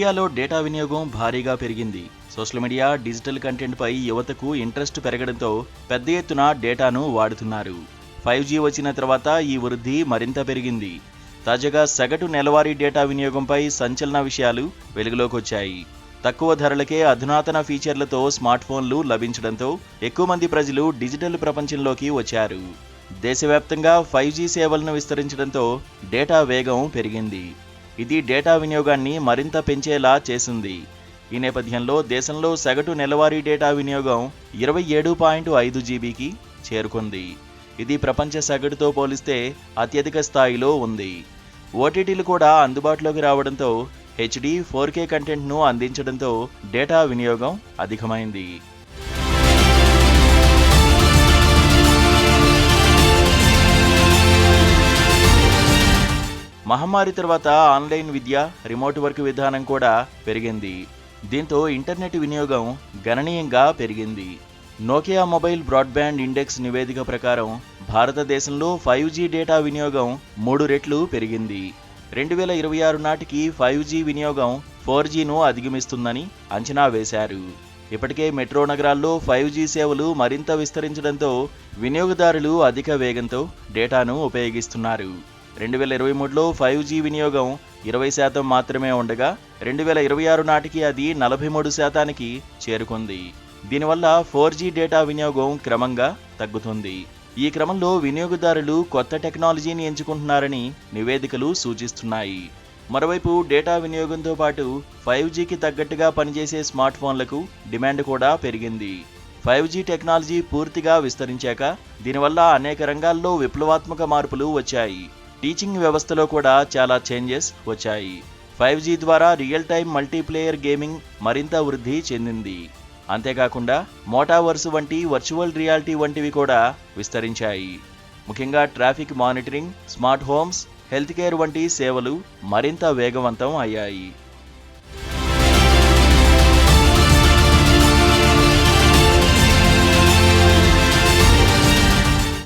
ఇండియాలో డేటా వినియోగం భారీగా పెరిగింది. సోషల్ మీడియా, డిజిటల్ కంటెంట్పై యువతకు ఇంట్రెస్ట్ పెరగడంతో పెద్ద ఎత్తున డేటాను వాడుతున్నారు. 5G వచ్చిన తర్వాత ఈ వృద్ధి మరింత పెరిగింది. తాజాగా సగటు నెలవారీ డేటా వినియోగంపై సంచలన విషయాలు వెలుగులోకొచ్చాయి. తక్కువ ధరలకే అధునాతన ఫీచర్లతో స్మార్ట్ ఫోన్లు లభించడంతో ఎక్కువ మంది ప్రజలు డిజిటల్ ప్రపంచంలోకి వచ్చారు. దేశవ్యాప్తంగా 5G సేవలను విస్తరించడంతో డేటా వేగం పెరిగింది. ఇది డేటా వినియోగాన్ని మరింత పెంచేలా చేసింది. ఈ నేపథ్యంలో దేశంలో సగటు నెలవారీ డేటా వినియోగం 27.5 జీబీకి చేరుకుంది. ఇది ప్రపంచ సగటుతో పోలిస్తే అత్యధిక స్థాయిలో ఉంది. ఓటీటీలు కూడా అందుబాటులోకి రావడంతో HD, 4K కంటెంట్ను అందించడంతో డేటా వినియోగం అధికమైంది. మహమ్మారి తర్వాత ఆన్లైన్ విద్య, రిమోట్ వర్క్ విధానం కూడా పెరిగింది. దీంతో ఇంటర్నెట్ వినియోగం గణనీయంగా పెరిగింది. నోకియా మొబైల్ బ్రాడ్బ్యాండ్ ఇండెక్స్ నివేదిక ప్రకారం భారతదేశంలో 5G డేటా వినియోగం 3 రెట్లు పెరిగింది. 2026 నాటికి 5G వినియోగం 4Gను అధిగమిస్తుందని అంచనా వేశారు. ఇప్పటికే మెట్రో నగరాల్లో 5G సేవలు మరింత విస్తరించడంతో వినియోగదారులు అధిక వేగంతో డేటాను ఉపయోగిస్తున్నారు. 2023లో 5G వినియోగం 20% మాత్రమే ఉండగా 2026 నాటికి అది 43%కి చేరుకుంది. దీనివల్ల 4G డేటా వినియోగం క్రమంగా తగ్గుతుంది. ఈ క్రమంలో వినియోగదారులు కొత్త టెక్నాలజీని ఎంచుకుంటున్నారని నివేదికలు సూచిస్తున్నాయి. మరోవైపు డేటా వినియోగంతో పాటు 5Gకి తగ్గట్టుగా పనిచేసే స్మార్ట్ ఫోన్లకు డిమాండ్ కూడా పెరిగింది. 5G టెక్నాలజీ పూర్తిగా విస్తరించాక దీనివల్ల అనేక రంగాల్లో విప్లవాత్మక మార్పులు వచ్చాయి. టీచింగ్ వ్యవస్థలో కూడా చాలా చేంజెస్ వచ్చాయి. 5G ద్వారా రియల్ టైమ్ మల్టీప్లేయర్ గేమింగ్ మరింత వృద్ధి చెందింది. అంతేకాకుండా మోటావర్స్ వంటి వర్చువల్ రియాలిటీ వంటివి కూడా విస్తరించాయి. ముఖ్యంగా traffic monitoring, smart homes, health care వంటి సేవలు మరింత వేగవంతం అయ్యాయి.